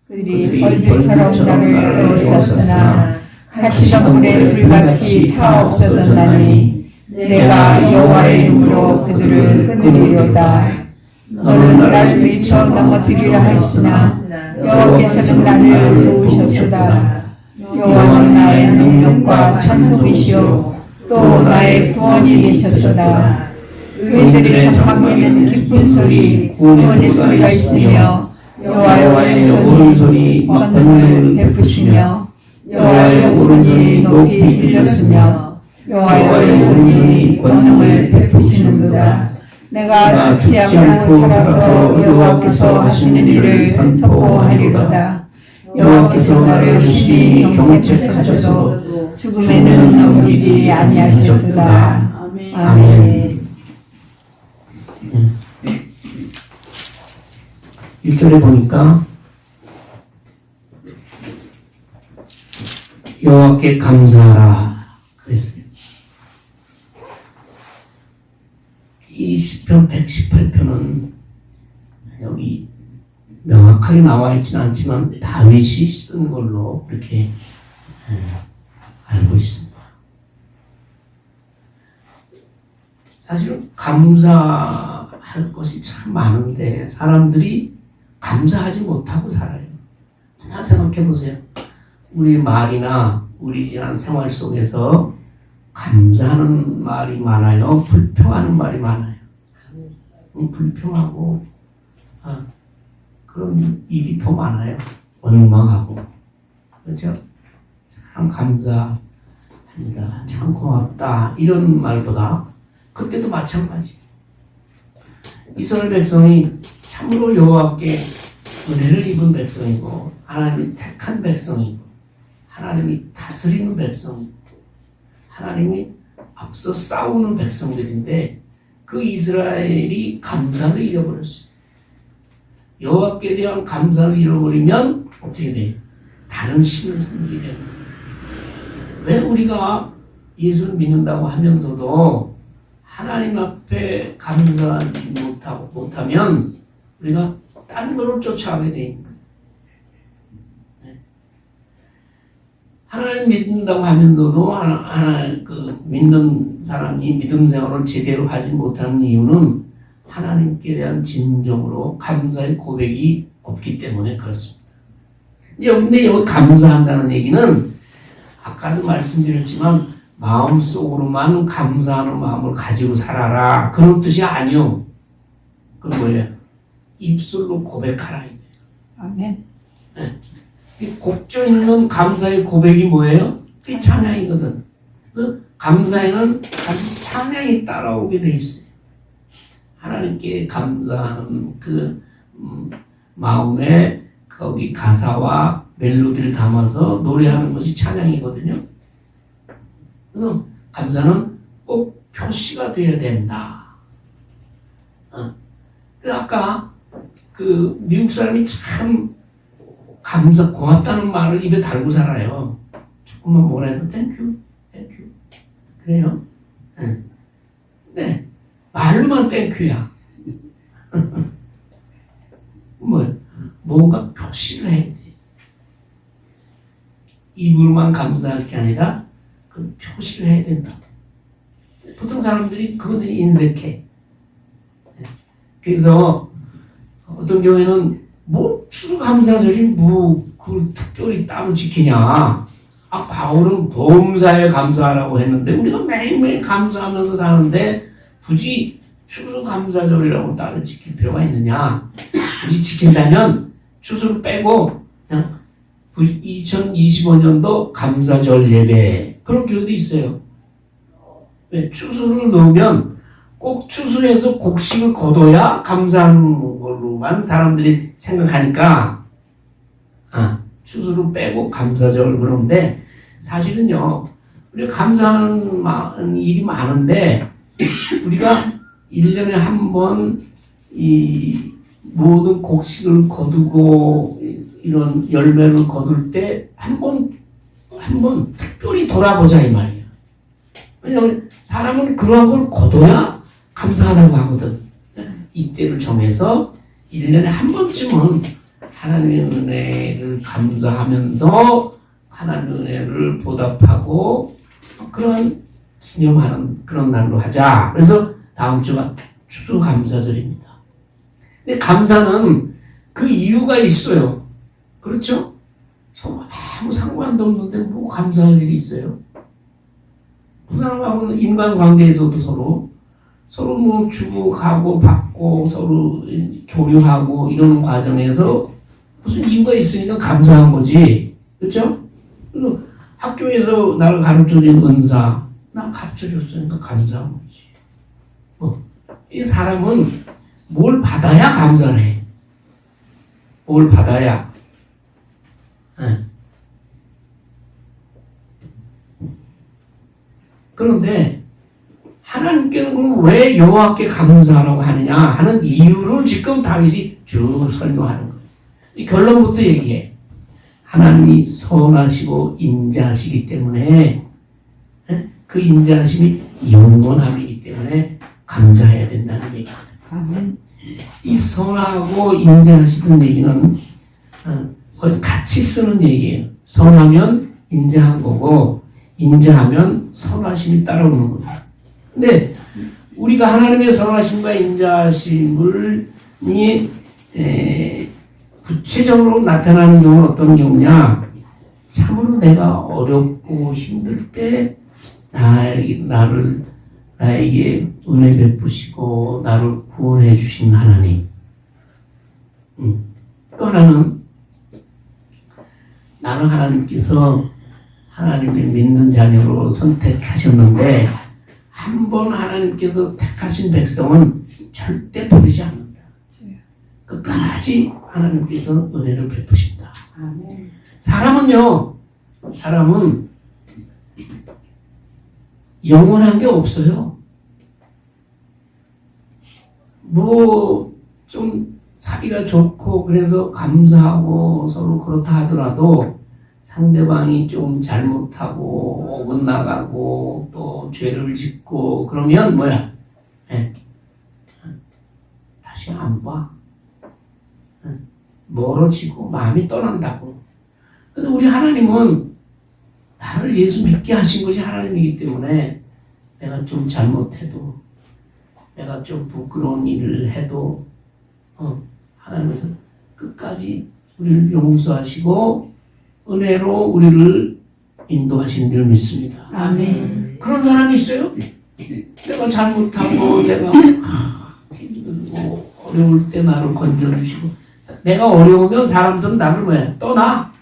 그들이 벌들처럼 나를 에워쌌으나 가시덤불에 불같이 타 없어졌나니 내가 여호와의 이름으로 그들을 끊으리로다. 너는 나를 밀쳐 넘어뜨리라 하였으나 여호와께서는 나를 도우셨도다. 여호와는 나의 능력과 찬송이시오 또 나의 구원이 되셨도다. 의인들의 장막에는 기쁜 소리 구원의 소리가 있으며 여호와의 오른손이 권능을 베푸시며 여호와의 오른손이 높이 들렸으며 여호와의 오른손이 권능을 베푸시는도다. 내가 죽지 않고 살아서 여호와께서 하시는 일을 선포하리로다. 여호와께서 나를 심히 경책하셔서 죽음에는 넘기지 아니하셨도다. 아멘. 1절에 보니까 여호와께 감사하라 그랬어요. 이 시편 118편은 여기 명확하게 나와 있지는 않지만 다윗이 쓴 걸로 그렇게 알고 있습니다. 사실은 감사할 것이 참 많은데 사람들이 감사하지 못하고 살아요. 그냥 생각해 보세요. 우리 말이나 우리 지난 생활 속에서 감사하는 말이 많아요? 불평하는 말이 많아요? 불평하고 그런 일이 더 많아요. 원망하고. 그렇죠? 참 감사합니다. 참 고맙다. 이런 말보다 그때도 마찬가지. 이스라엘 백성이 참으로 여호와께 은혜를 입은 백성이고 하나님이 택한 백성이고 하나님이 다스리는 백성이고 하나님이 앞서 싸우는 백성들인데 그 이스라엘이 감사를 잃어버렸어요. 여호와께 대한 감사를 잃어버리면 어떻게 돼요? 다른 신을 섬기게 됩니다. 왜 우리가 예수를 믿는다고 하면서도 하나님 앞에 감사하지 못하면 우리가 딴 거를 쫓아가게 돼 있는 거예요. 하나님 믿는다고 하면서도 믿는 사람이 믿음 생활을 제대로 하지 못하는 이유는 하나님께 대한 진정으로 감사의 고백이 없기 때문에 그렇습니다. 근데 여기 감사한다는 얘기는 아까도 말씀드렸지만 마음속으로만 감사하는 마음을 가지고 살아라 그런 뜻이 아니요. 그건 뭐예요? 입술로 고백하라 이거예요. 아멘. 네. 이 곡조 있는 감사의 고백이 뭐예요? 그게 찬양이거든. 그래서 감사에는 찬양이 따라오게 돼 있어요. 하나님께 감사하는 그 마음에 거기 가사와 멜로디를 담아서 노래하는 것이 찬양이거든요. 그래서 감사는 꼭 표시가 되어야 된다. 아까 그 미국 사람이 참 감사 고맙다는 말을 입에 달고 살아요. 조금만 뭐라 해도 땡큐 그래요. 네. 말로만 땡큐야. 뭔가 표시를 해야 돼. 입으로만 감사할 게 아니라 그 표시를 해야 된다. 보통 사람들이 그것들이 인색해. 그래서 어떤 경우에는 추수감사절이 그걸 특별히 따로 지키냐. 바울은 범사에 감사하라고 했는데 우리가 매일매일 감사하면서 사는데 굳이 추수감사절이라고 따로 지킬 필요가 있느냐. 굳이 지킨다면 추수를 빼고 그냥 2025년도 감사절 예배 그런 교회도 있어요. 왜? 추수를 넣으면 꼭 추수해서 곡식을 거둬야 감사하는 걸로만 사람들이 생각하니까 추수를 빼고 감사절 그러는데 사실은요 우리가 감사하는 일이 많은데 우리가 1년에 한 번 이 모든 곡식을 거두고 이런 열매를 거둘 때 한 번 특별히 돌아보자 이 말이에요. 왜냐하면 사람은 그러한 걸 거둬야 감사하다고 하거든. 이때를 정해서 1년에 한 번쯤은 하나님의 은혜를 감사하면서 하나님의 은혜를 보답하고 그런 기념하는 그런 날로 하자. 그래서 다음 주가 추수감사절입니다. 근데 감사는 그 이유가 있어요. 그렇죠? 아무 상관도 없는데 뭐 감사할 일이 있어요? 그 사람하고는 인간관계에서도 서로 뭐 주고 가고 받고 서로 교류하고 이런 과정에서 무슨 이유가 있으니까 감사한 거지. 그렇죠? 학교에서 나를 가르쳐준 은사, 나 가르쳐줬으니까 감사한 거지. 이 사람은 뭘 받아야 감사를 해. 뭘 받아야. 그런데 하나님께는 그럼 왜 여호와께 감사하라고 하느냐 하는 이유를 지금 다윗이 쭉 설명하는 거예요. 이 결론부터 얘기해. 하나님이 선하시고 인자하시기 때문에 그 인자하심이 영원함이기 때문에 감사해야 된다는 얘기거든요. 아멘. 이 선하고 인자하시는 얘기는 거의 같이 쓰는 얘기예요. 선하면 인자한 거고 인자하면 선하심이 따라오는 거예요. 근데 우리가 하나님의 선하심과 인자하심을 구체적으로 나타나는 경우는 어떤 경우냐? 참으로 내가 어렵고 힘들 때 나에게 은혜 베푸시고 나를 구원해 주신 하나님. 또 하나는 나는 하나님께서 하나님을 믿는 자녀로 선택하셨는데 한 번 하나님께서 택하신 백성은 절대 버리지 않는다. 끝까지 하나님께서 은혜를 베푸신다. 아멘. 사람은 영원한 게 없어요. 뭐 좀 사이가 좋고 그래서 감사하고 서로 그렇다 하더라도 상대방이 좀 잘못하고 어긋나가고 또 죄를 짓고 그러면 뭐야? 다시 안 봐. 멀어지고 마음이 떠난다고. 근데 우리 하나님은 나를 예수 믿게 하신 것이 하나님이기 때문에 내가 좀 잘못해도 내가 좀 부끄러운 일을 해도 하나님께서 끝까지 우리를 용서하시고 은혜로 우리를 인도하시는 줄 믿습니다. 아멘. 그런 사람이 있어요? 내가 잘못하고 내가 힘들고 어려울 때 나를 건져주시고 내가 어려우면 사람들은 나를 왜 떠나?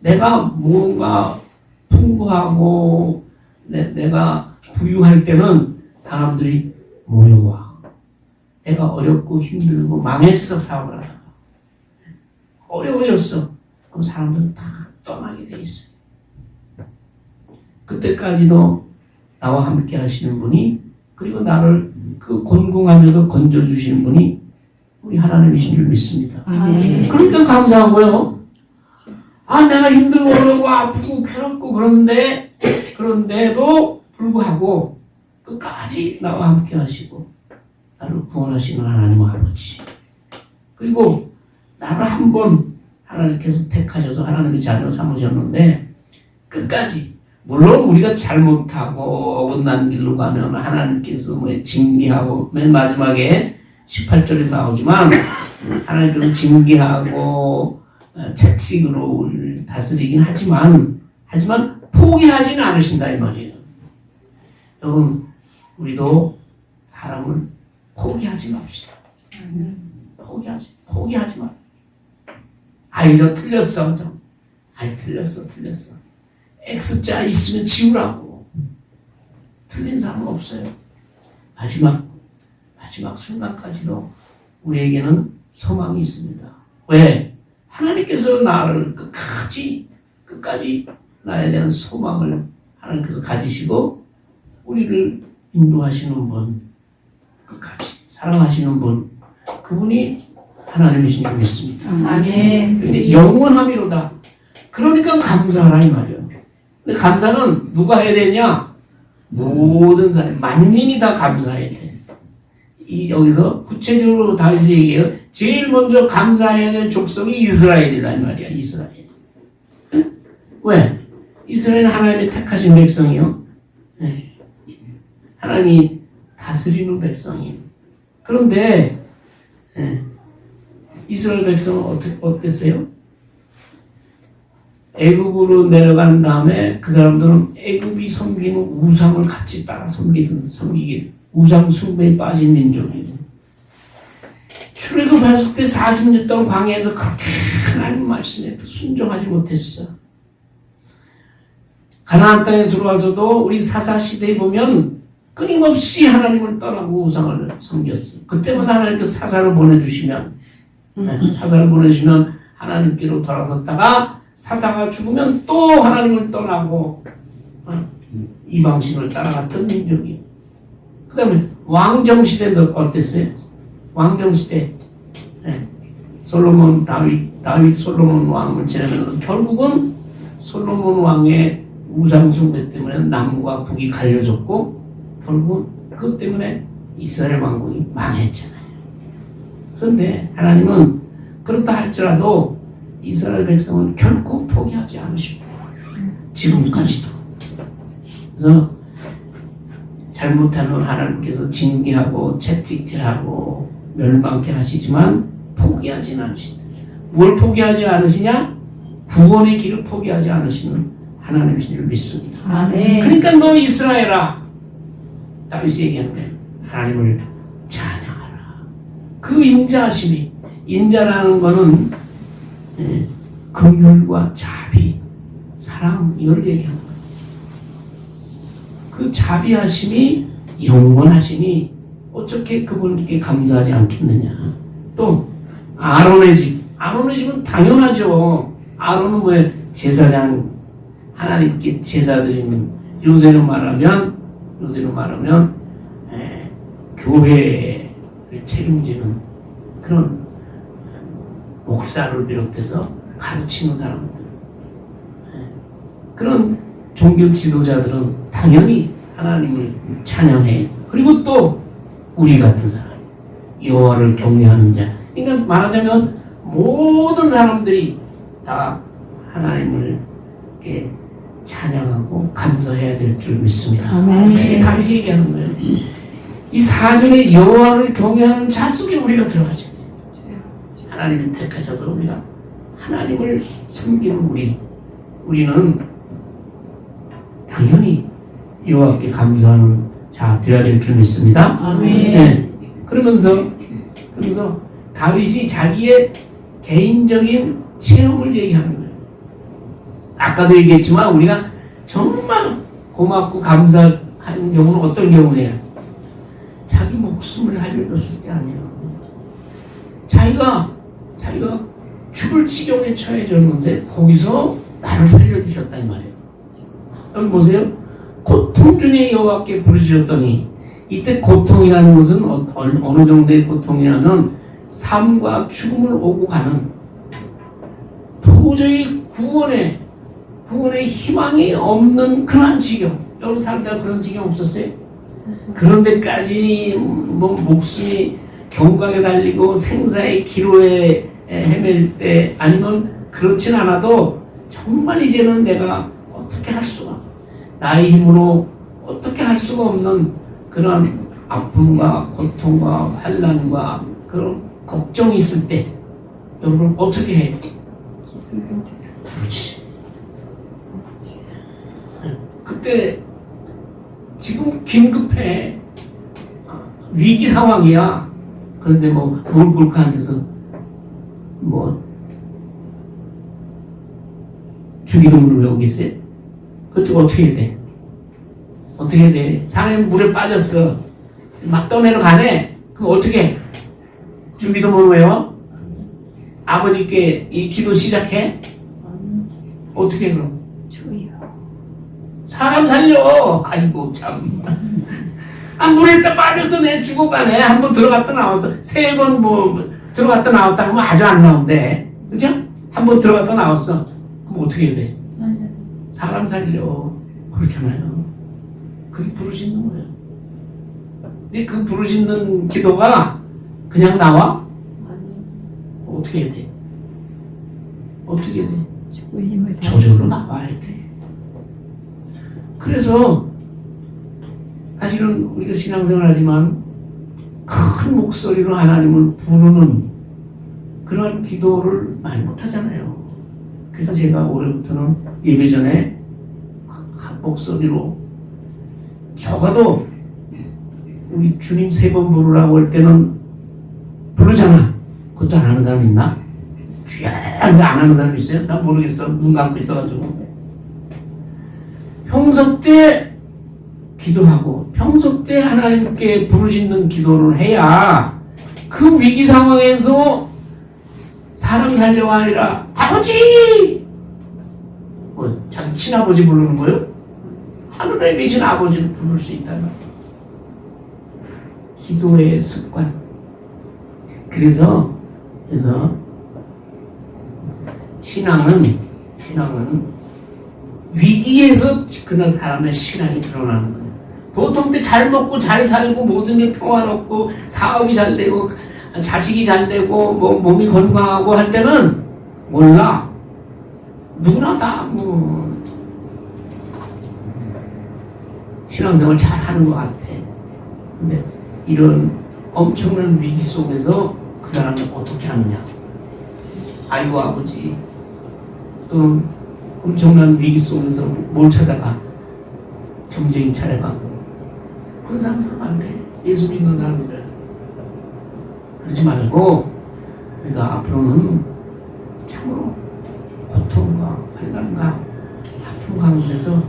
내가 뭔가 풍부하고 내가 부유할 때는 사람들이 모여와. 내가 어렵고 힘들고 망했어 사업을 하다가 어려워졌어. 그럼 사람들은 다 떠나게 돼 있어. 그때까지도 나와 함께 하시는 분이 그리고 나를 그 곤궁하면서 건져주시는 분이 우리 하나님이신 줄 믿습니다. 아멘. 그러니까 감사한 거예요. 내가 힘들고 어려고 아프고 괴롭고 그런데도 불구하고 끝까지 나와 함께 하시고 나를 구원하시는 하나님 아버지. 그리고 나를 한번 하나님께서 택하셔서 하나님이 자녀 삼으셨는데 끝까지 물론 우리가 잘못하고 어긋난 길로 가면 하나님께서 징계하고 맨 마지막에 18절에 나오지만 하나님께서 징계하고 채찍으로 우리를 다스리긴 하지만 포기하지는 않으신다 이 말이에요. 여러분 우리도 사람을 포기하지 맙시다. 포기하지 마. 이거 틀렸어. 틀렸어. X자 있으면 지우라고. 틀린 사람은 없어요. 마지막 순간까지도 우리에게는 소망이 있습니다. 왜? 하나님께서 나를 끝까지 나에 대한 소망을 하나님께서 가지시고 우리를 인도하시는 분, 끝까지 사랑하시는 분, 그분이 하나님이신 줄 믿습니다. 아멘. 근데 영원함이로다. 그러니까 감사하라 이 말이에요. 근데 감사는 누가 해야 되냐? 모든 사람, 만민이 다 감사해야 돼. 여기서 구체적으로 다윗이 얘기해요. 제일 먼저 감사해야 될 족속이 이스라엘이란 말이야. 이스라엘. 응? 왜? 이스라엘은 하나님의 택하신 백성이요. 네. 하나님이 다스리는 백성이에요. 그런데 이스라엘 백성은 어땠어요? 애굽으로 내려간 다음에 그 사람들은 애굽이 섬기는 우상을 같이 따라 섬기게 우상 숭배에 빠진 민족이에요. 출애굽했을 때 40년 동안 광야에서 그렇게 하나님 말씀에 순종하지 못했어. 가나안 땅에 들어와서도 우리 사사 시대에 보면 끊임없이 하나님을 떠나고 우상을 섬겼어. 그때마다 하나님께 사사를 보내주시면 하나님께로 돌아섰다가 사사가 죽으면 또 하나님을 떠나고 이방신을 따라갔던 민족이에요. 그 다음에 왕정시대도 어땠어요? 왕정시대 솔로몬 다윗 솔로몬 왕을 지내면서 결국은 솔로몬 왕의 우상숭배 때문에 남과 북이 갈려졌고 결국은 그것 때문에 이스라엘 왕국이 망했잖아요. 그런데 하나님은 그렇다 할지라도 이스라엘 백성은 결코 포기하지 않으십니다. 지금까지도. 그래서 잘못하면 하나님께서 징계하고 채찍질하고 멸망케 하시지만 포기하지는 않으시다. 뭘 포기하지 않으시냐? 구원의 길을 포기하지 않으시는 하나님이신 줄 믿습니다. 아멘. 그러니까 너 이스라엘아, 다윗이 얘기하는데 하나님을 찬양하라. 그 인자라는 거는 긍휼과 자비, 사랑 이걸 얘기하는 거예요. 그 자비하심이 영원하시니 어떻게 그분께 감사하지 않겠느냐. 또 아론의 집은 당연하죠. 아론은 왜 제사장, 하나님께 제사 드리는, 요새로 말하면 교회를 책임지는 그런 목사를 비롯해서 가르치는 사람들, 그런 종교 지도자들은 당연히 하나님을 찬양해. 그리고 또 우리 같은 사람, 여호와를 경외하는 자. 그러니까 말하자면 모든 사람들이 다 하나님을 이렇게 찬양하고 감사해야 될 줄 믿습니다. 아멘. 그게 다윗이 얘기하는 거예요. 이 4절에 여호와를 경외하는 자 속에 우리가 들어가죠. 하나님이 택하셔서 우리가 하나님을 섬기는 우리는 당연히 여호와께 감사하는 자 되어야 될 줄 믿습니다. 아멘. 네. 그러면서 다윗이 자기의 개인적인 체험을 얘기하는 거예요. 아까도 얘기했지만 우리가 정말 고맙고 감사하는 경우는 어떤 경우예요? 자기 목숨을 살려줬을 때 아니에요. 자기가 죽을 지경에 처해졌는데 거기서 나를 살려주셨다 이 말이에요. 여기 보세요. 고통 중에 여호와께 부르짖었더니, 이때 고통이라는 것은 어느 정도의 고통이냐면 삶과 죽음을 오고 가는, 도저히 구원의 희망이 없는 그러한 지경. 여러분 살다가 그런 지경 없었어요? 그런 데까지 목숨이 경각에 달리고 생사의 기로에 헤맬 때, 아니면 그렇진 않아도 정말 이제는 내가 어떻게 할 수가, 나의 힘으로 어떻게 할 수가 없는 그런 아픔과 고통과 환난과 그런 걱정이 있을 때 여러분 어떻게 해야 돼? 부르지. 그때 지금 긴급해, 위기 상황이야. 그런데 뭘 그렇게 앉아서 주기도문을 외우겠어요? 그때 어떻게 해야 돼? 어떻게 해야 돼? 사람이 물에 빠졌어. 막 떠내려 가네. 그럼 어떻게 해? 주기도문 외워? 아버지께 이 기도 시작해? 어떻게 해 그럼? 주여. 사람 살려. 아이고 참. 물에 빠져서 내 죽어가네. 한 번 들어갔다 나왔어. 3번 들어갔다 나왔다 하면 아주 안 나온대. 그죠? 한 번 들어갔다 나왔어. 그럼 어떻게 해야 돼? 사람 살려. 그렇잖아요. 그게 부르짖는 거예요. 근데 그 부르짖는 기도가 그냥 나와? 어떻게 해야 돼? 어떻게 돼? 주의 힘을 저절로 나와야 돼. 그래서 사실은 우리가 신앙생활 하지만 큰 목소리로 하나님을 부르는 그런 기도를 많이 못하잖아요. 그래서 제가 올해부터는 예배 전에 큰 목소리로 적어도 우리 주님 3번 부르라고 할 때는 부르잖아. 그것도 안 하는 사람 있나? 귀한데 안 하는 사람 있어요? 난 모르겠어. 눈 감고 있어가지고. 평소 때 기도하고 평소 때 하나님께 부르짖는 기도를 해야 그 위기 상황에서 사람 살려가 아니라 아버지! 뭐 자기 친아버지 부르는 거요? 하늘에 계신 아버지를 부를 수 있다는 거예요. 기도의 습관. 그래서 신앙은 위기에서 그런 사람의 신앙이 드러나는 거예요. 보통 때 잘 먹고 잘 살고 모든 게 평화롭고 사업이 잘 되고 자식이 잘 되고 뭐 몸이 건강하고 할 때는 몰라. 누구나 다 뭐 신앙생활 잘 하는 것 같아. 근데 이런 엄청난 위기 속에서 그 사람이 어떻게 하느냐. 아이고 아버지. 또 엄청난 위기 속에서 뭘 찾아가? 점쟁이 찾아가고. 그런 사람들은 안 돼. 예수 믿는 사람들은. 그러지 말고 우리가 앞으로는 참으로 고통과 환난과 아픔 가운데서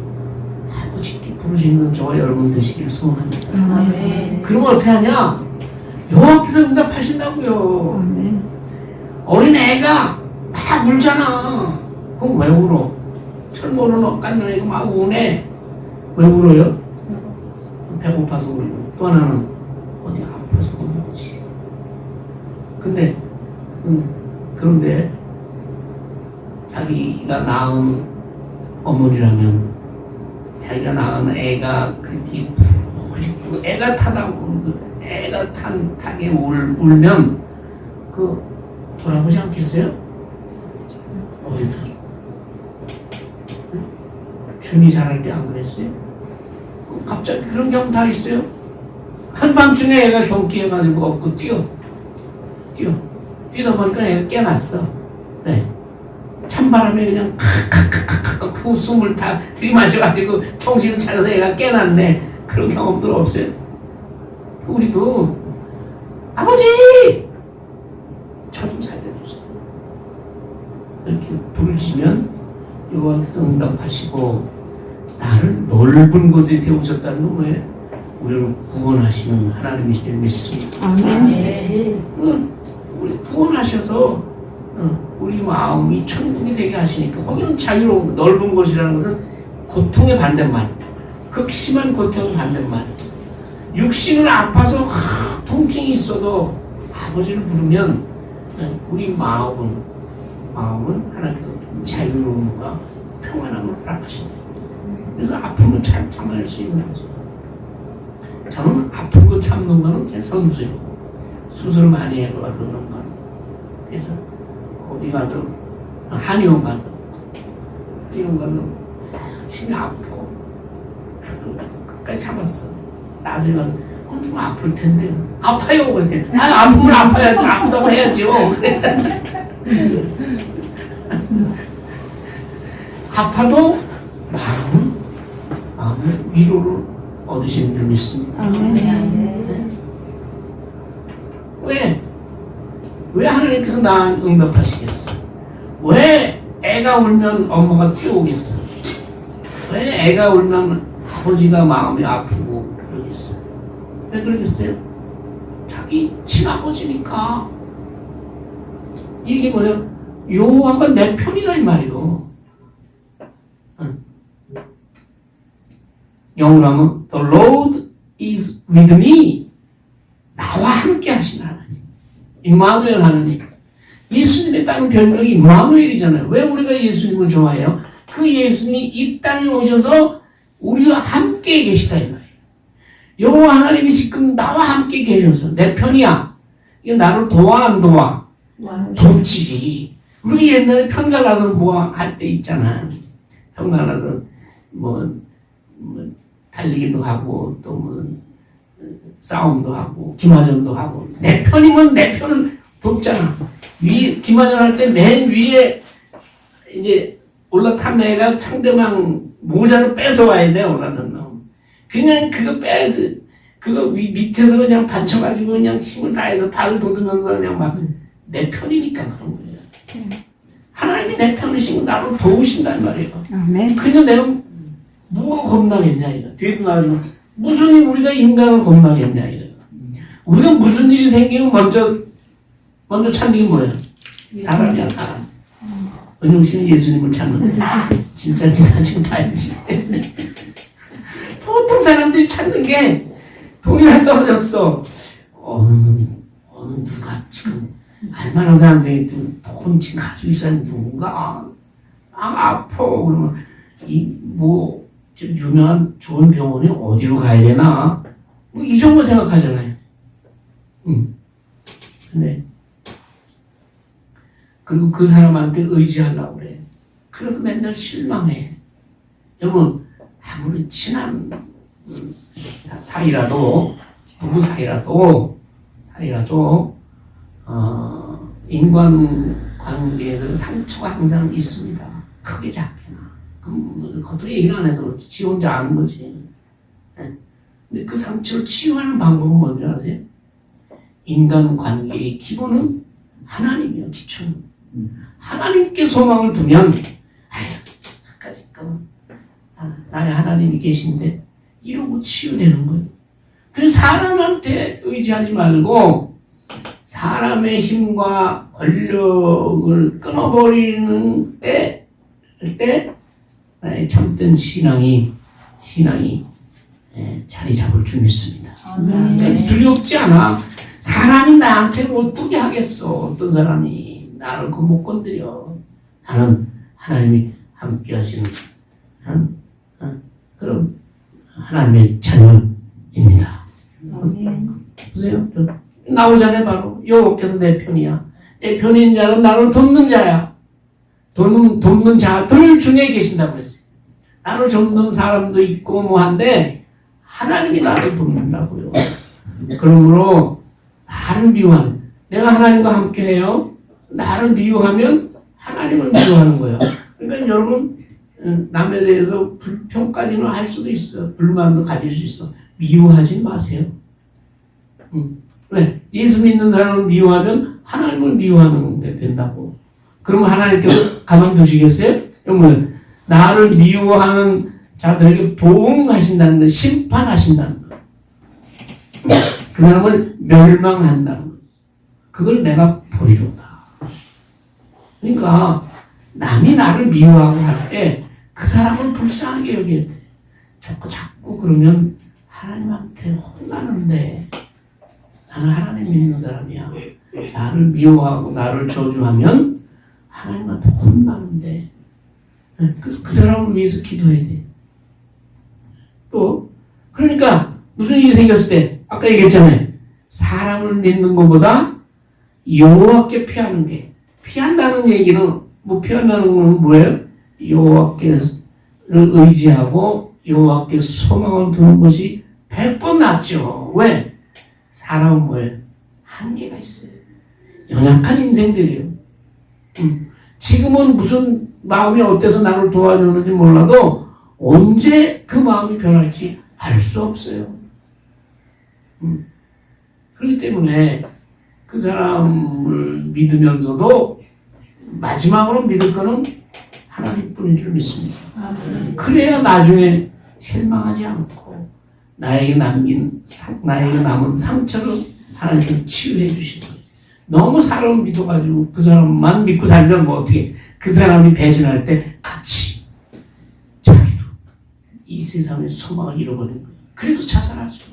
아버지께 부르시는 저와 여러분 되시길 소원합니다. 아멘. 그러면 어떻게 하냐? 여호와께서 응답하신다고요. 아멘. 어린 애가 막 울잖아. 그럼 왜 울어? 철모는 깐는 애가 막 우네. 왜 울어요? 배고파서 울고. 또 하나는 어디 아파서 우는 거지. 그런데 자기가 낳은 어머니라면 자기가 낳은 애가 그렇게 부르짖고 애가 애가 타게 울면 그 돌아보지 않겠어요? 어디다? 준이 자랄 때 안 그랬어요? 갑자기 그런 경우 다 있어요. 한밤중에 애가 경기해가지고 업고 뛰다 보니까 애가 깨났어. 네. 찬바람에 그냥 후숨을 다 들이마셔가지고 정신을 차려서 애가 깨났네. 그런 경험들 없어요? 우리도 아버지! 저 좀 살려주세요. 이렇게 부르시면 여호와께서 응답하시고 나를 넓은 곳에 세우셨다는 건 왜? 우리를 구원하시는 하나님이신 줄 믿습니다. 아멘. 우리 구원하셔서 우리 마음이 천국이 되게 하시니까 거기는 자유로운 넓은 곳이라는 것은 고통의 반대말, 극심한 고통의 반대말. 육신은 아파서 통증이 있어도 아버지를 부르면 우리 마음은 하나님께서 자유로움과 평안함을 허락하신다. 그래서 아픔을 잘 참아낼 수 있는 거죠. 저는 아픈 거 참는 거는 제 선수예요. 수술 많이 해봐서 그런 거. 그래서 어디 가서 한의원 가서 침이 아파. 그래도 끝까지 참았어. 나중에 가서 좀 아플 텐데 아파요 그랬더니 아프면 아파야지. 아프다고 해야죠. 아파도 마음은 위로를 얻으시는 줄 믿습니다. 아멘. 왜 하나님께서 나 응답하시겠어? 왜 애가 울면 엄마가 뛰어오겠어? 왜 애가 울면 아버지가 마음이 아프고 그러겠어? 왜 그러겠어요? 자기 친아버지니까. 이게 뭐냐? 여호와가 내 편이다 이 말이요. 영어로 하면 The Lord is with me. 나와 함께 하신 하나님. 임마누엘 하나님. 예수님의 다른 별명이 임마누엘이잖아요. 왜 우리가 예수님을 좋아해요? 그 예수님이 이 땅에 오셔서 우리와 함께 계시다 이 말이에요. 여호와 하나님이 지금 나와 함께 계셔서 내 편이야. 이게 나를 도와 안 도와? 돕지. 우리 옛날에 편 갈라서 뭐 할 때 있잖아. 편 갈라서 뭐 달리기도 하고 또 뭐 싸움도 하고 기마전도 하고 내 편이면 내 편을 돕잖아. 기마전 할 때 맨 위에 이제 올라탄 애가 상대방 모자를 뺏어와야 돼. 올라탄 놈. 그냥 그거 빼서 그거 밑에서 그냥 받쳐가지고 그냥 힘을 다해서 발을 돋으면서 그냥 막 내 편이니까 그런 거예요. 하나님이 내 편이시고 나를 도우신단 말이에요. 아멘. 그냥 내가 뭐가 겁나겠냐 이거. 뒤에도 나와가지고 무슨 일 우리가 인간을 겁나겠냐 이거. 우리가 무슨 일이 생기면 먼저 찾는 게 뭐야? 사람이야 사람. 은영 씨는 예수님을 찾는데 진짜 지금 봐야지. 보통 사람들이 찾는 게 돈이 다 떨어졌어. 어느 누가 지금 알만한 사람들이 돈 지금 가지고 있어야 누군가 아파 그러면 뭐 유명한 좋은 병원이 어디로 가야 되나 뭐 이 정도 생각하잖아요. 근데 그리고 그 사람한테 의지하려고 그래. 그래서 맨날 실망해. 여러분 아무리 친한 사이라도 부부 사이라도 인간 관계에서 상처가 항상 있습니다. 크게 작게나. 그럼 겉으로 얘기는 안 해서 그렇지. 지 혼자 아는 거지. 근데 그 상처를 치유하는 방법은 뭔지 아세요? 인간 관계의 기본은 하나님이요. 기초는. 하나님께 소망을 두면 나의 하나님이 계신데 이러고 치유되는 거예요. 그래서 사람한테 의지하지 말고 사람의 힘과 권력을 끊어버리는 때 나의 참된 신앙이 자리 잡을 줄 믿습니다. 두렵지 않아. 사람이 나한테 어떻게 하겠어. 어떤 사람이 나를 못 건드려. 나는 하나님이 함께 하시는 그런 하나님의 자녀입니다. 보세요. 나오잖아요. 바로 여호와께서 내 편이야. 내 편인 자는 나를 돕는 자야. 돕는 자들 중에 계신다고 그랬어요. 나를 돕는 사람도 있고 뭐 한데 하나님이 나를 돕는다고요. 그러므로 나를 미워하는 내가 하나님과 함께해요. 나를 미워하면 하나님을 미워하는 거야. 그러니까 여러분 남에 대해서 불평까지는 할 수도 있어. 불만도 가질 수 있어. 미워하지 마세요. 왜? 예수 믿는 사람을 미워하면 하나님을 미워하는 게 된다고. 그러면 하나님께서 가만두시겠어요? 여러분, 나를 미워하는 자들에게 보응하신다는 거, 심판하신다는 거. 그 사람을 멸망한다는 거. 그걸 내가 보리로다. 그러니까 남이 나를 미워하고 할 때 그 사람을 불쌍하게 여겨야 돼. 자꾸 그러면 하나님한테 혼나는데 나는 하나님 믿는 사람이야. 나를 미워하고 나를 저주하면 하나님한테 혼나는데 그 사람을 위해서 기도해야 돼. 또 그러니까 무슨 일이 생겼을 때 아까 얘기했잖아요. 사람을 믿는 것보다 여호와께 피하는 게 피한다는 얘기는 뭐 피한다는 건 뭐예요? 여호와께를 의지하고 여호와께 소망을 두는 것이 100번 낫죠. 왜? 사람은 뭐예요? 한계가 있어요. 연약한 인생들이에요. 지금은 무슨 마음이 어때서 나를 도와주는지 몰라도 언제 그 마음이 변할지 알 수 없어요. 그렇기 때문에 그 사람을 믿으면서도 마지막으로 믿을 거는 하나님뿐인 줄 믿습니다. 그래야 나중에 실망하지 않고 나에게 남은 상처를 하나님께서 치유해 주시는 거예요. 너무 사람을 믿어가지고 그 사람만 믿고 살면 뭐 어떻게 그 사람이 배신할 때 같이 자기도 이 세상의 소망을 잃어버리는 거예요. 그래서 자살하죠.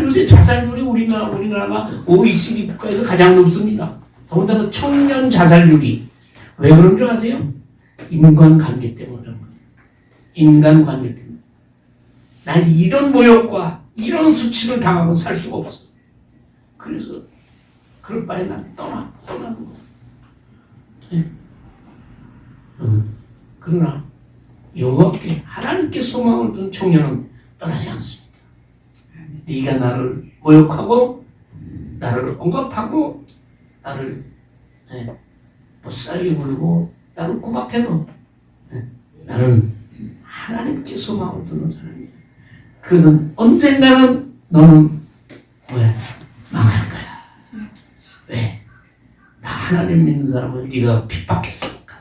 요새 자살률이 우리나라가 OECD 국가에서 가장 높습니다. 더군다나 청년 자살률이. 왜 그런 줄 아세요? 인간관계 때문에 그런 거예요. 인간관계 때문에. 난 이런 모욕과 이런 수치를 당하고 살 수가 없어. 그래서 그럴 바에 난 떠나는 거. 네. 그러나 여호와께 하나님께 소망을 둔 청년은 떠나지 않습니다. 네가 나를 모욕하고 나를 언급하고 나를 못살게 굴고 나를 구박해도 나는 하나님께 소망을 두는 사람이야. 그것은 언젠가는 너는 왜 망할 거야. 왜? 나 하나님 믿는 사람을 네가 핍박했으니까.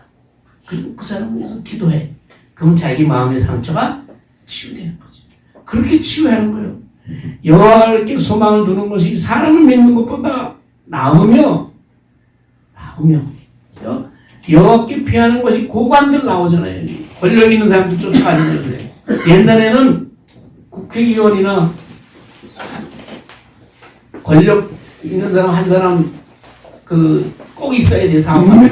그리고 그 사람을 위해서 기도해. 그럼 자기 마음의 상처가 치유되는 거지. 그렇게 치유하는 거예요. 여호와께 소망을 두는 것이 사람을 믿는 것보다 나으며 여호와께 피하는 것이 고관들 나오잖아요. 권력 있는 사람들 쫓아가는 거예요. 옛날에는 국회의원이나 권력 있는 사람 한 사람 꼭 있어야 돼. 사업하면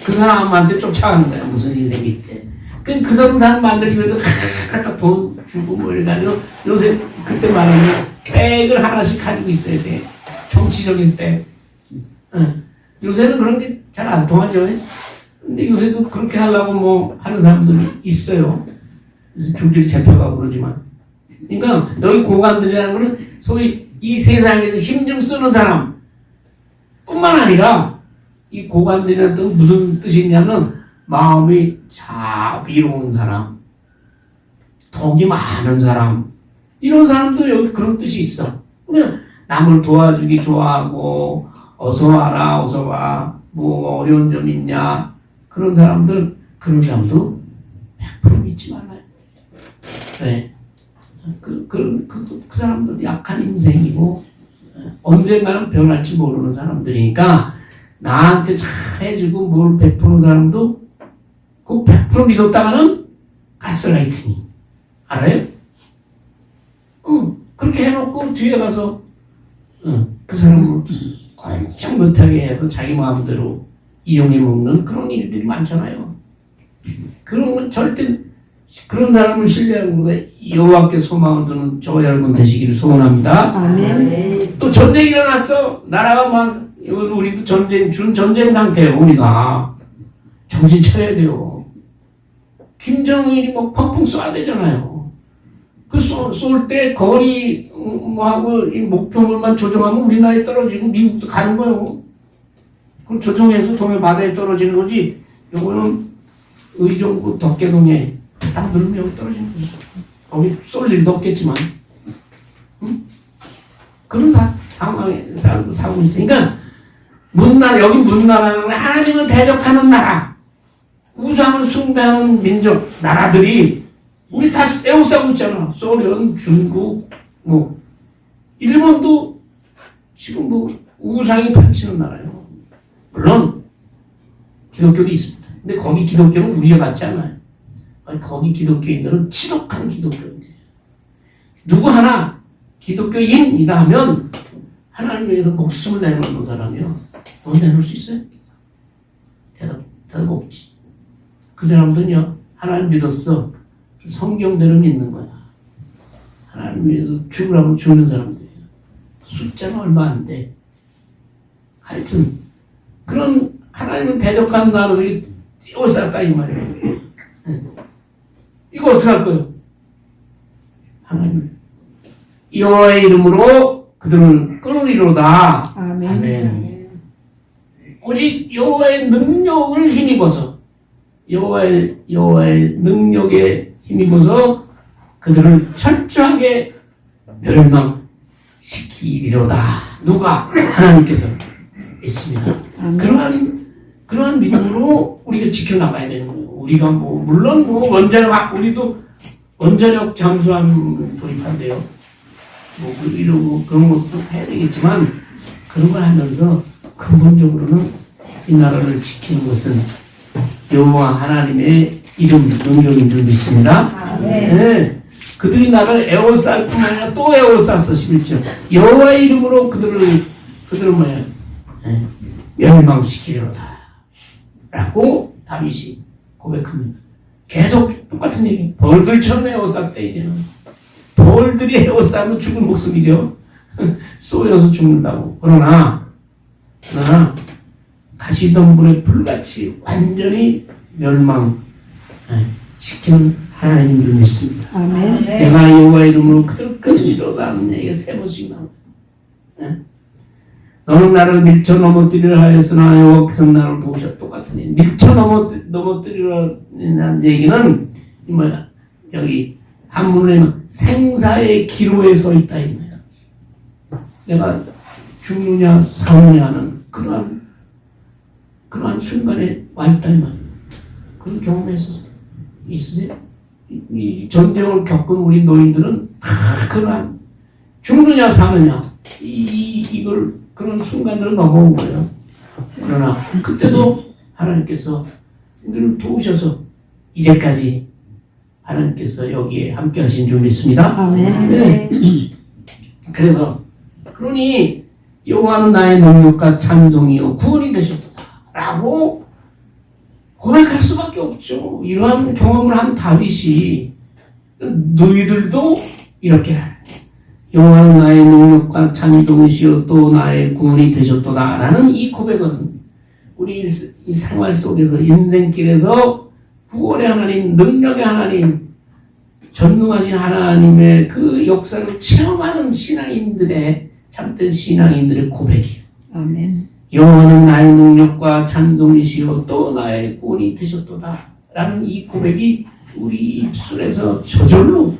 그 사람한테 쫓아가는 거야. 무슨 일이 생길 때. 그 사람 만들기 위해서 갖다 돈 주고 뭐 이래가지고 요새 그때 말하면 백을 하나씩 가지고 있어야 돼. 정치적인 백. 요새는 그런 게 잘 안 통하죠. 근데 요새도 그렇게 하려고 뭐 하는 사람들이 있어요. 그래서 줄줄이 잡혀가고 그러지만. 그러니까 여기 고관들이라는 거는 소위 이 세상에서 힘 좀 쓰는 사람 뿐만 아니라 이 고관들이라는 뜻은 무슨 뜻이 있냐면 마음이 자비로운 사람, 덕이 많은 사람, 이런 사람도 여기 그런 뜻이 있어. 그냥 남을 도와주기 좋아하고 어서 와라, 어서 와, 뭐 어려운 점 있냐, 그런 사람도 100% 믿지 말아요. 네. 그 사람들도 약한 인생이고 언젠가는 변할지 모르는 사람들이니까 나한테 잘해주고 뭘 베푸는 사람도 그 100% 믿었다가는 가스라이팅이 알아요? 그렇게 해놓고 뒤에 가서 그 사람을 꼼짝 못하게 해서 자기 마음대로 이용해 먹는 그런 일들이 많잖아요. 그런 건 절대 그런 사람을 신뢰하는 것보다 여호와께 소망을 두는 저와 여러분 되시기를 소원합니다. 아멘. 또 전쟁이 일어났어. 나라가 막 우리도 전쟁 상태예요. 우리가 정신 차려야 돼요. 김정일이 뭐 펑펑 쏴야 되잖아요. 그 쏠 때 거리 하고 이 목표물만 조정하면 우리나라에 떨어지고 미국도 가는 거예요. 그럼 조정해서 동해 바다에 떨어지는 거지. 요거는 의정부 덕계동에 딱 누르면 여기 떨어지는 거예요. 거기 쏠 일도 없겠지만. 그런 상황에 살고 있으니까 여기 문나라는 하나님을 대적하는 나라, 우상을 숭배하는 민족, 나라들이 우리 다 에워싸고 있잖아. 소련, 중국, 뭐 일본도 지금 뭐 우상이 판치는 나라예요. 물론 기독교도 있습니다. 근데 거기 기독교는 우리가 같지 않아요. 거기 기독교인들은 지독한 기독교인들이에요. 누구 하나 기독교인이다 하면 하나님 위해서 목숨을 내놓는 사람이요. 너 내놓을 수 있어요? 대답 없지. 그 사람들은요, 하나님 믿었어. 성경대로 믿는 거야. 하나님 위해서 죽으라면 죽는 사람들이에요. 숫자는 얼마 안 돼. 하여튼 그런 하나님을 대적하는 나라들이 띄워쌀까 이 말이에요. 이거 어떻게 할 거예요? 하나님 여호와의 이름으로 그들을 끊으리로다. 아멘. 아멘. 오직 여호와의 능력을 힘입어서 여호와의 능력에 힘입어서 그들을 철저하게 멸망시키리로다. 누가? 하나님께서 있습니다. 그러한 믿음으로 우리가 지켜나가야 되는 거예요. 우리가 물론 우리도 원자력 잠수함 도입한대요. 이러고 그런 것도 해야 되겠지만 그런 걸 하면서 근본적으로는 이 나라를 지키는 것은 여호와 하나님의 이름 능력인 줄 믿습니다. 네. 그들이 나를 에워쌀 뿐만 아니라 또 에워쌌어. 11절 여호와의 이름으로 그들을 멸망시키려다 라고 다윗이 고백합니다. 계속 똑같은 얘기. 벌들처럼 에워쌌대. 이제는 벌들이 에워싸면 죽을 목숨이죠. 쏘여서 죽는다고. 그러나 가시덤불에 불같이 완전히 멸망시키는 하나님인 줄 믿습니다. 아멘. 내가 여호와 이름으로 그를 끊이로다 하는 얘기가 3번씩 나옵니다. 너는 나를 밀쳐 넘어뜨리려 하였으나 여호와께서 나를 도우셨. 똑같으니 밀쳐 넘어뜨리려는 얘기는 뭐야? 여기 한문에는 생사의 기로에 서 있다 이 말이야. 내가 죽느냐 사느냐 하는 그러한 순간에 와 있다 이 말이야. 그런 경험했었어요. 있으세요? 이 전쟁을 겪은 우리 노인들은 다 그러한 죽느냐 사느냐 이걸 그런 순간들을 넘어온 거예요. 그러나 그때도 하나님께서 우리를 도우셔서 이제까지 하나님께서 여기에 함께 하신 줄 믿습니다. 아멘. 네. 그래서 그러니 여호와는 나의 능력과 찬송이요 구원이 되셨다 라고 고백할 수밖에 없죠. 이러한 경험을 한 다윗이 너희들도 이렇게 하라. 여호와는 나의 능력과 찬송이시요 또 나의 구원이 되셨도다 라는 이 고백은 우리 이 생활 속에서 인생길에서 구원의 하나님, 능력의 하나님, 전능하신 하나님의 그 역사를 체험하는 신앙인들의 참된 신앙인들의 고백이에요. 아멘. 여호와는 나의 능력과 찬송이시요 또 나의 구원이 되셨도다 라는 이 고백이 우리 입술에서 저절로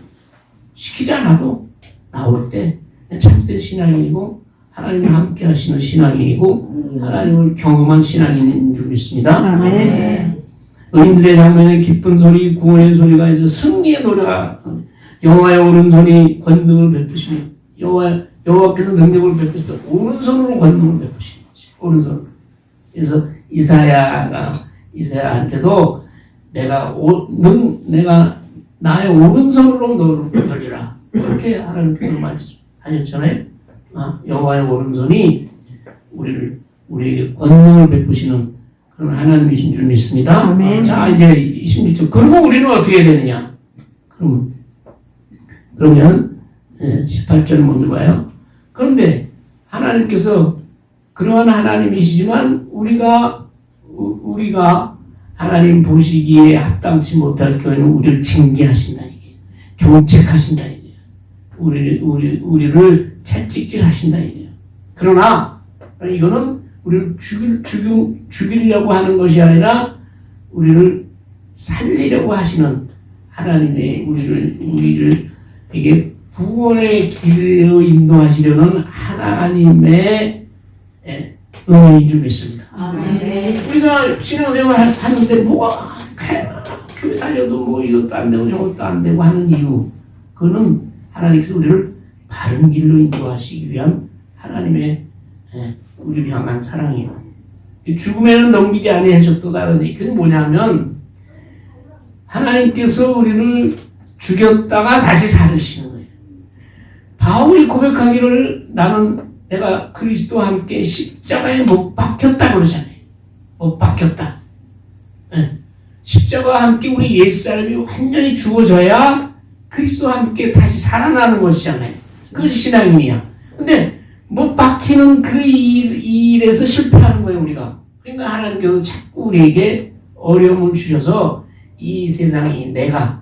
시키지 않아도 나올 때 참된 신앙인이고 하나님과 함께 하시는 신앙인이고 하나님을 경험한 신앙인인 줄 믿습니다. 아멘. 의인들의 장면에 기쁜 소리, 구원의 소리가 있어 승리의 노래가 여호와의 오른손이 권능을 베푸시니 여호와께서 능력을 베푸시다. 오른손으로 권능을 베푸시는 거지. 오른손. 그래서 이사야한테도 내가 나의 오른손으로 너를 붙들리라. 그렇게 하나님께서 말씀하셨잖아요. 여호와의 오른손이 우리에게 권능을 베푸시는 그런 하나님이신 줄 믿습니다. 아멘. 자, 이제 26절. 그러면 우리는 어떻게 해야 되느냐? 그러면 18절 먼저 봐요. 그런데 하나님께서 그러한 하나님이시지만 우리가 하나님 보시기에 합당치 못할 경우에는 우리를 징계하신다 이게. 경책하신다 이게. 우리를 채찍질하신다 이게. 그러나 이거는 우리를 죽이려고 하는 것이 아니라 우리를 살리려고 하시는 하나님의 우리에게 구원의 길로 인도하시려는 하나님의 은혜인 줄 믿습니다. 아멘. 우리가 신앙생활 하는데 뭐가 교회 다녀도 뭐 이것도 안 되고 저것도 안 되고 하는 이유, 그거는 하나님께서 우리를 바른 길로 인도하시기 위한 하나님의 우리를 향한 사랑이에요. 죽음에는 넘기지 아니하셨도다라는 얘기. 그게 뭐냐면 하나님께서 우리를 죽였다가 다시 살으시는 거예요. 바울이 고백하기를 내가 그리스도와 함께 십자가에 못 박혔다 그러잖아요. 못 박혔다. 십자가와 함께 우리 옛사람이 완전히 죽어져야 그리스도와 함께 다시 살아나는 것이잖아요. 그것이 신앙인이야. 근데 못 박히는 그 일에서 실패하는 거예요, 우리가. 그러니까 하나님께서 자꾸 우리에게 어려움을 주셔서 이 세상이 내가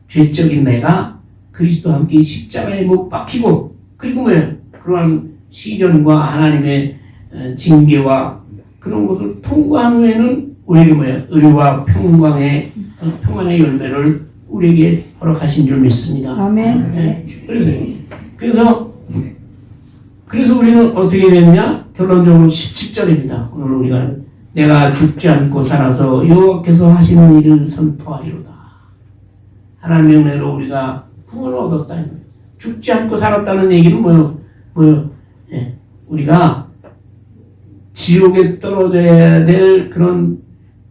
죄적인 내가 그리스도와 함께 십자가에 못 박히고, 그리고 그러한 시련과 하나님의 징계와 그런 것을 통과한 후에는 우리에게 의와 평강의 평안의 열매를 우리에게 허락하신 줄 믿습니다. 아멘. 그래서 우리는 어떻게 되느냐? 결론적으로 17절입니다. 오늘 우리가 내가 죽지 않고 살아서 여호와께서 하시는 일을 선포하리로다. 하나님의 은혜로 우리가 구원을 얻었다. 죽지 않고 살았다는 얘기는 우리가 지옥에 떨어져야 될 그런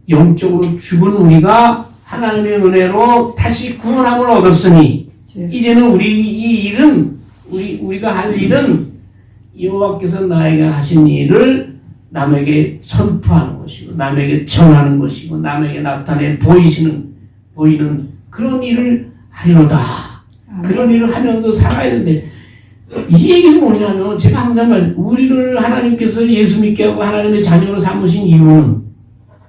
영적으로 죽은 우리가 하나님의 은혜로 다시 구원함을 얻었으니 이제는 우리가 할 일은 여호와께서 나에게 하신 일을 남에게 선포하는 것이고, 남에게 전하는 것이고, 남에게 나타내 보이는 그런 일을 하리로다. 그런 일을 하면서 살아야 되는데 이 얘기는 뭐냐면 제가 항상 우리를 하나님께서 예수 믿게 하고 하나님의 자녀로 삼으신 이유는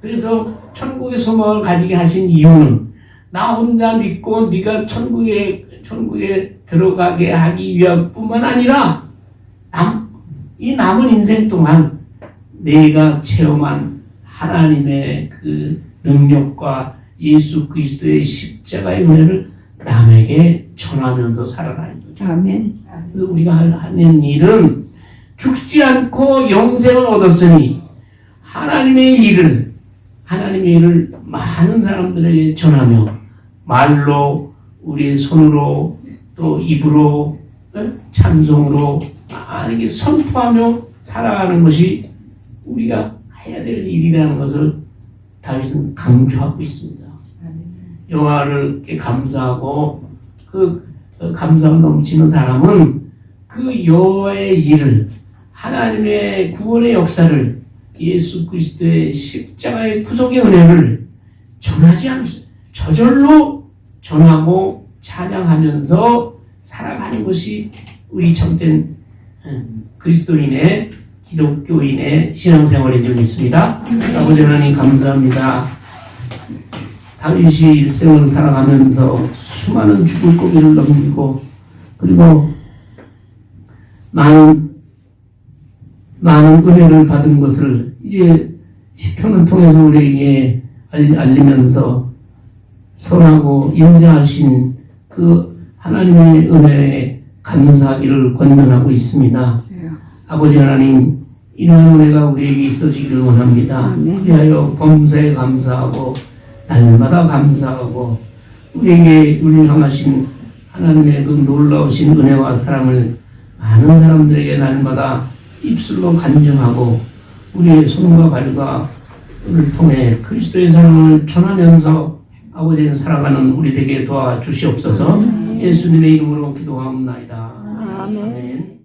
그래서 천국의 소망을 가지게 하신 이유는 나 혼자 믿고 네가 천국에 들어가게 하기 위함 뿐만 아니라 이 남은 인생 동안 내가 체험한 하나님의 그 능력과 예수 그리스도의 십자가의 은혜를 남에게 전하면서 살아가는 거죠. 아멘. 그래서 우리가 하는 일은 죽지 않고 영생을 얻었으니 하나님의 일을 많은 사람들에게 전하며 말로 우리의 손으로 또 입으로 찬송으로 많이 선포하며 살아가는 것이 우리가 해야 될 일이라는 것을 다윗은 강조하고 있습니다. 여호와를 감사하고 그 감사가 넘치는 사람은 그 여호와의 일을 하나님의 구원의 역사를 예수 그리스도의 십자가의 구속의 은혜를 전하지 않을 수 저절로 전하고 찬양하면서 살아가는 것이 우리 참된 그리스도인의 기독교인의 신앙생활인 줄 믿습니다. 아버지 하나님 감사합니다. 다윗이 일생을 살아가면서 수많은 죽을 고비를 넘기고 그리고 많은 은혜를 받은 것을 이제 시편을 통해서 우리에게 알리면서 선하고 인자하신 그 하나님의 은혜에 감사하기를 권면하고 있습니다. 아버지 하나님 이런 은혜가 우리에게 있어지기를 원합니다. 그리하여 범사에 감사하고 날마다 감사하고 우리를 향하신 하나님의 그 놀라우신 은혜와 사랑을 많은 사람들에게 날마다 입술로 간증하고 우리의 손과 발과 을 통해 그리스도의 사랑을 전하면서 아버지는 살아가는 우리에게 도와주시옵소서. 예수님의 이름으로 기도하옵나이다. 아멘. 아멘.